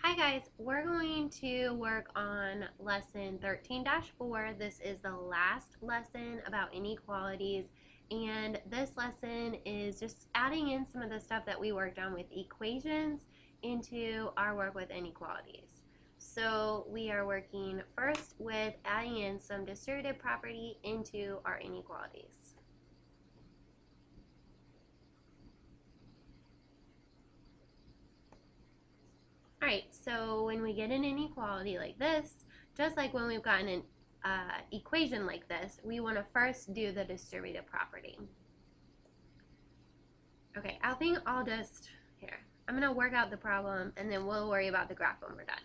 Hi guys, we're going to work on lesson 13-4. This is the last lesson about inequalities, and this lesson is just adding in some of the stuff that we worked on with equations into our work with inequalities. So we are working first with adding in some distributive property into our inequalities. Alright, so when we get an inequality like this, just like when we've gotten an equation like this, we want to first do the distributive property. Okay, I think I'll just, here, I'm going to work out the problem and then we'll worry about the graph when we're done.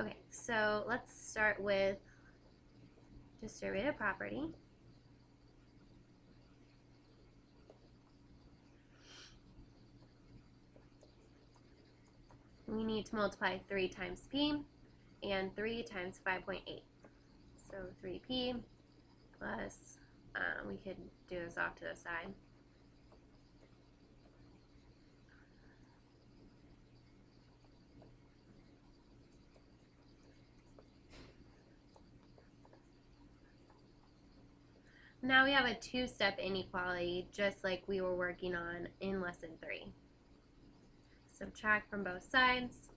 Okay, so let's start with distributive property. We need to multiply 3 times p and 3 times 5.8. So 3p plus, we could do this off to the side. Now we have a two-step inequality just like we were working on in lesson 3. Subtract from both sides.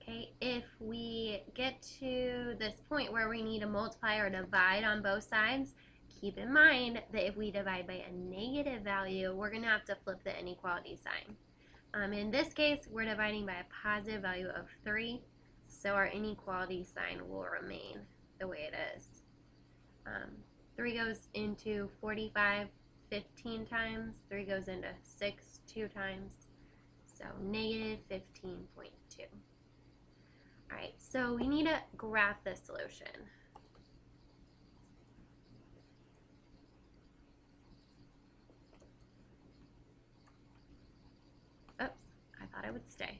Okay, if we get to this point where we need to multiply or divide on both sides, keep in mind that if we divide by a negative value, we're going to have to flip the inequality sign. In this case, we're dividing by a positive value of 3, so our inequality sign will remain the way it is. 3 goes into 45 15 times, 3 goes into 6 2 times, so negative 15.2. Alright, so we need to graph the solution. Oops, I thought I would stay.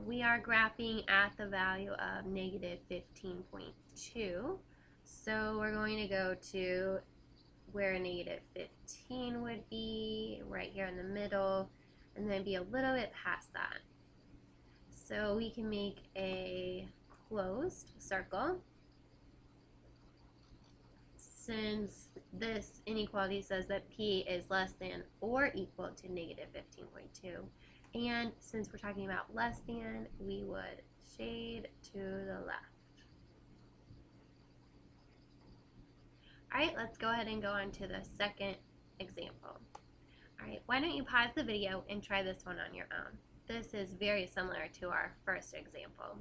We are graphing at the value of negative 15.2. So we're going to go to where negative 15 would be, right here in the middle, and then be a little bit past that. So we can make a closed circle. Since this inequality says that p is less than or equal to negative 15.2, and since we're talking about less than, we would shade to the left. Alright, let's go ahead and go on to the second example. Alright, why don't you pause the video and try this one on your own. This is very similar to our first example.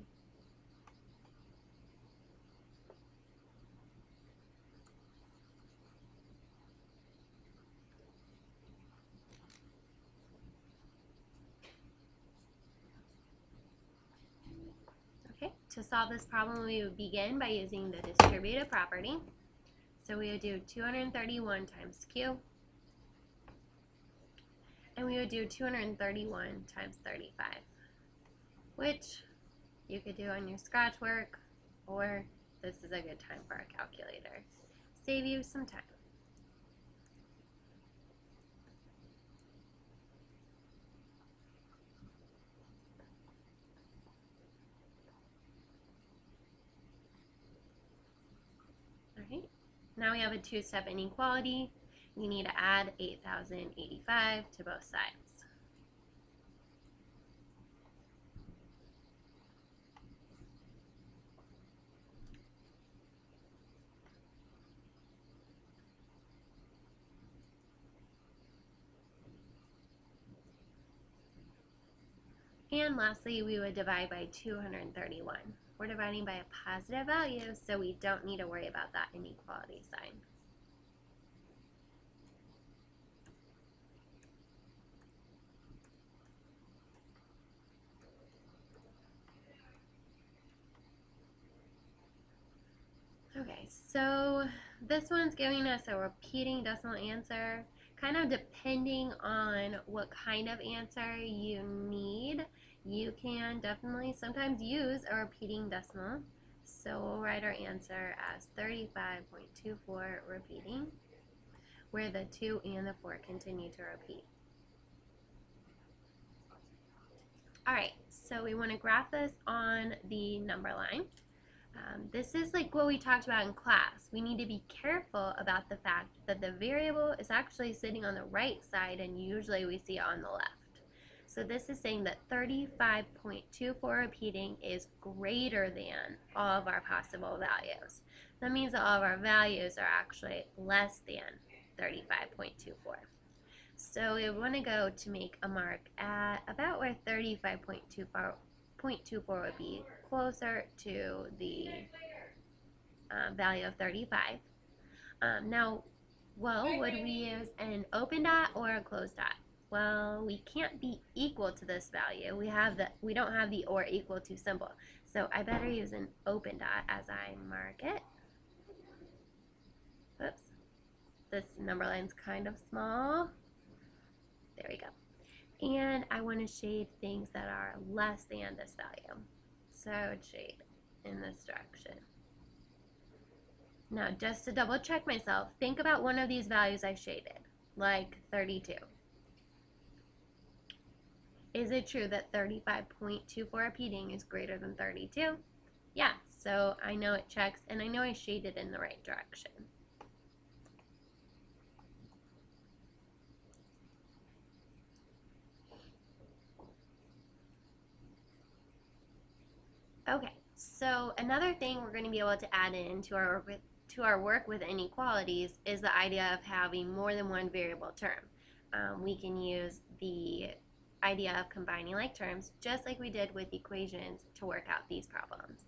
Okay, to solve this problem, we would begin by using the distributive property. So we would do 231 times q, and we would do 231 times 35, which you could do on your scratch work, or this is a good time for a calculator. Save you some time. Alright, now we have a two-step inequality. We need to add 8,085 to both sides. And lastly, we would divide by 231. We're dividing by a positive value, so we don't need to worry about that inequality sign. Okay, Okay, so this one's giving us a repeating decimal answer. Kind of depending on what kind of answer you need, you can definitely sometimes use a repeating decimal. So we'll write our answer as 35.24 repeating, where the 2 and the 4 continue to repeat. Alright, so we want to graph this on the number line. This is like what we talked about in class. We need to be careful about the fact that the variable is actually sitting on the right side and usually we see it on the left. So this is saying that 35.24 repeating is greater than all of our possible values. That means that all of our values are actually less than 35.24. So we want to go to make a mark at about where 35.24 would be closer to the value of 35. Now, well, would we use an open dot or a closed dot? Well, we can't be equal to this value. We don't have the or equal to symbol. So I better use an open dot as I mark it. Oops. This number line's kind of small. There we go. And I want to shade things that are less than this value. So I would shade in this direction. Now, just to double check myself, think about one of these values I shaded, like 32. Is it true that 35.24 repeating is greater than 32? Yeah, so I know it checks, and I know I shaded in the right direction. Okay, so another thing we're going to be able to add into our work with inequalities is the idea of having more than one variable term. We can use the idea of combining like terms just like we did with equations to work out these problems.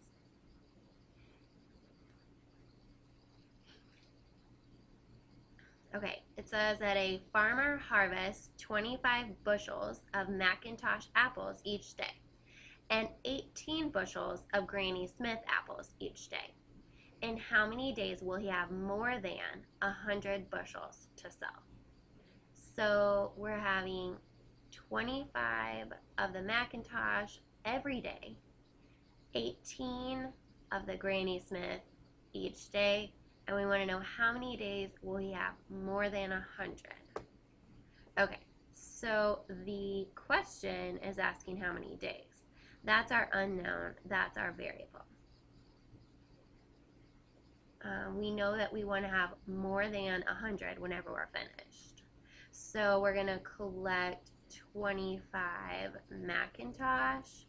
Okay, it says that a farmer harvests 25 bushels of Macintosh apples each day and 18 bushels of Granny Smith apples each day. In how many days will he have more than 100 bushels to sell? So we're having 25 of the Macintosh every day, 18 of the Granny Smith each day, and we want to know how many days will he have more than 100. Okay, so the question is asking how many days. That's our unknown, that's our variable. We know that we want to have more than 100 whenever we're finished. So we're going to collect 25 Macintosh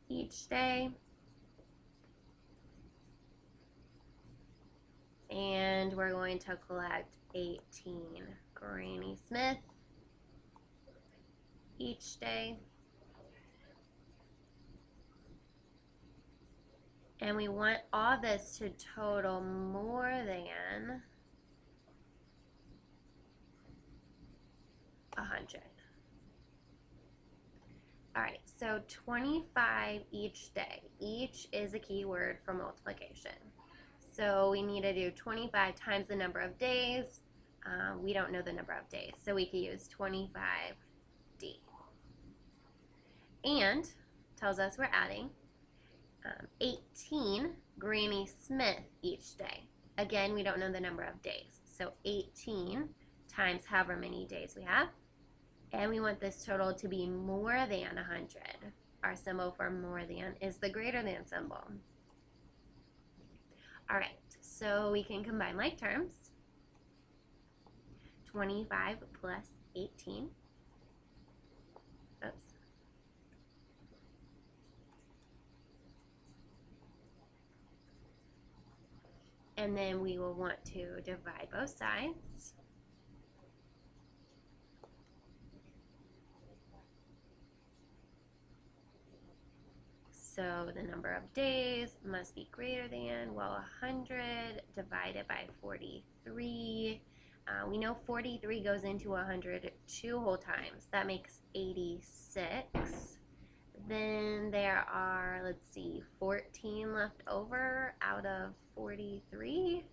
each day. And we're going to collect 18 Granny Smith each day. And we want all this to total more than 100. All right, so 25 each day. Each is a key word for multiplication. So we need to do 25 times the number of days. We don't know the number of days, so we could use 25D. And tells us we're adding 18 Granny Smith each day. Again, we don't know the number of days. So 18 times however many days we have. And we want this total to be more than 100. Our symbol for more than is the greater than symbol. All right, so we can combine like terms. 25 plus 18. Oops. And then we will want to divide both sides. So the number of days must be greater than, well, 100 divided by 43. We know 43 goes into 100 two whole times. That makes 86. Then there are, let's see, 14 left over out of 43.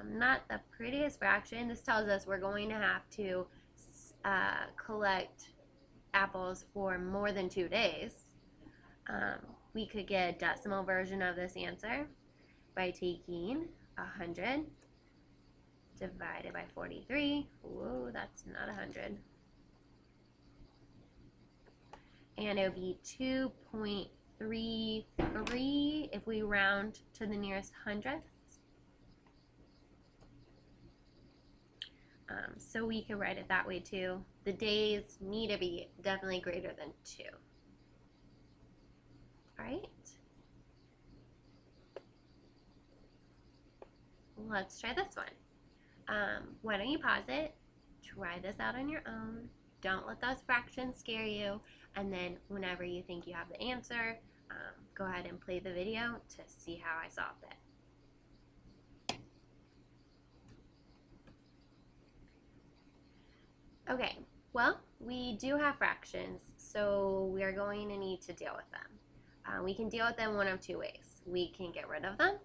Not the prettiest fraction. This tells us we're going to have to collect apples for more than 2 days. We could get a decimal version of this answer by taking 100 divided by 43. Whoa, that's not 100. And it would be 2.33 if we round to the nearest hundredth. So we could write it that way too. The days need to be definitely greater than 2. All right. Let's try this one. Why don't you pause it, try this out on your own. Don't let those fractions scare you. And then whenever you think you have the answer, go ahead and play the video to see how I solved it. Okay, well, we do have fractions, so we are going to need to deal with them. We can deal with them one of 2 ways. We can get rid of them,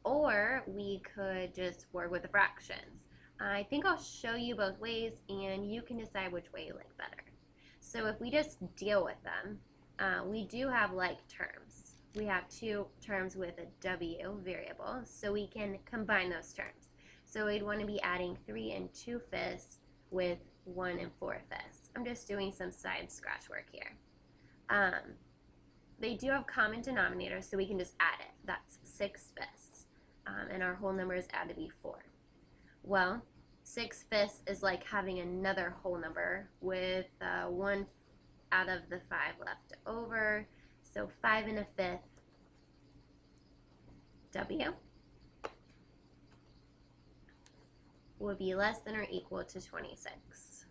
or we could just work with the fractions. I think I'll show you both ways, and you can decide which way you like better. So if we just deal with them, we do have like terms. We have 2 terms with a w variable, so we can combine those terms. So we'd want to be adding 3 2/5 with 1 4/5. I'm just doing some side scratch work here. They do have common denominators, so we can just add it. That's 6/5. And our whole number is added to be 4. Well, 6/5 is like having another whole number with 1 out of the 5 left over. So 5 1/5 W would be less than or equal to 26.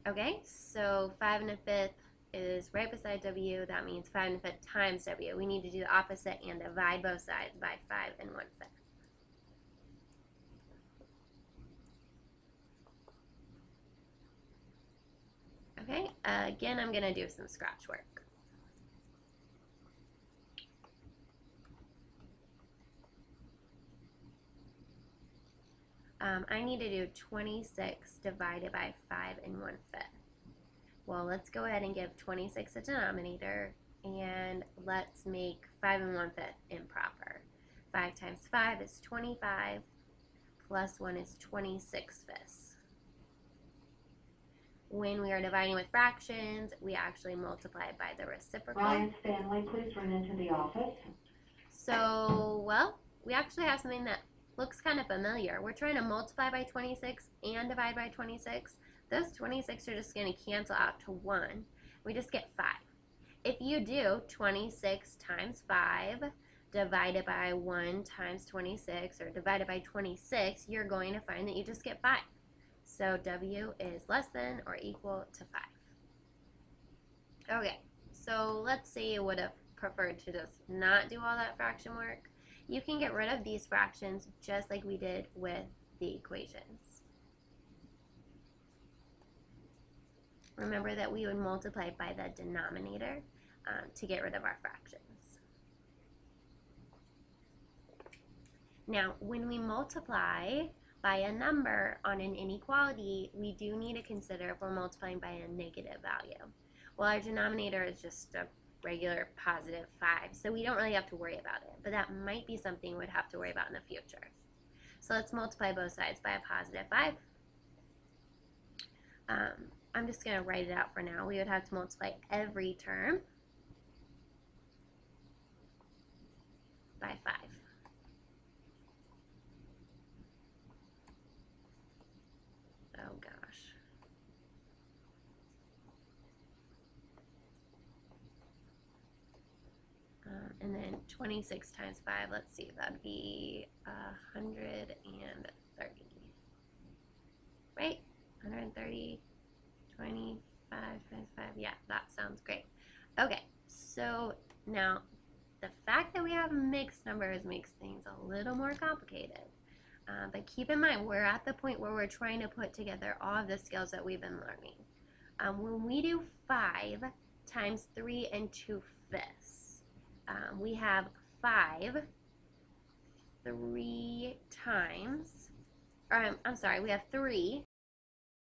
Okay, so 5 1/5 is right beside W. That means 5 1/5 times W. We need to do the opposite and divide both sides by 5 1/5. Okay, again, I'm going to do some scratch work. I need to do 26 divided by 5 1/5. Well, let's go ahead and give 26 a denominator, and let's make 5 1/5 improper. 5 times 5 is 25, plus 1 is 26/5. When we are dividing with fractions, we actually multiply by the reciprocal. Ryan's family, please run into the office. So, well, we actually have something that looks kind of familiar. We're trying to multiply by 26 and divide by 26. Those 26 are just going to cancel out to 1. We just get 5. If you do 26 times 5 divided by 1 times 26, or divided by 26, you're going to find that you just get 5. So W is less than or equal to 5. Okay, so let's say you would have preferred to just not do all that fraction work. You can get rid of these fractions just like we did with the equations. Remember that we would multiply by the denominator to get rid of our fractions. Now, when we multiply by a number on an inequality, we do need to consider if we're multiplying by a negative value. Well, our denominator is just a regular positive 5, so we don't really have to worry about it, but that might be something we'd have to worry about in the future. So let's multiply both sides by a positive 5. I'm just going to write it out for now. We would have to multiply every term by 5. Oh gosh. And then 26 times 5, let's see, that'd be 130. Right? 130, 25 times 5. Yeah, that sounds great. Okay, so now the fact that we have mixed numbers makes things a little more complicated. But keep in mind, we're at the point where we're trying to put together all of the skills that we've been learning. When we do 5 times 3 2/5, we have 5 3 times, or I'm sorry, we have 3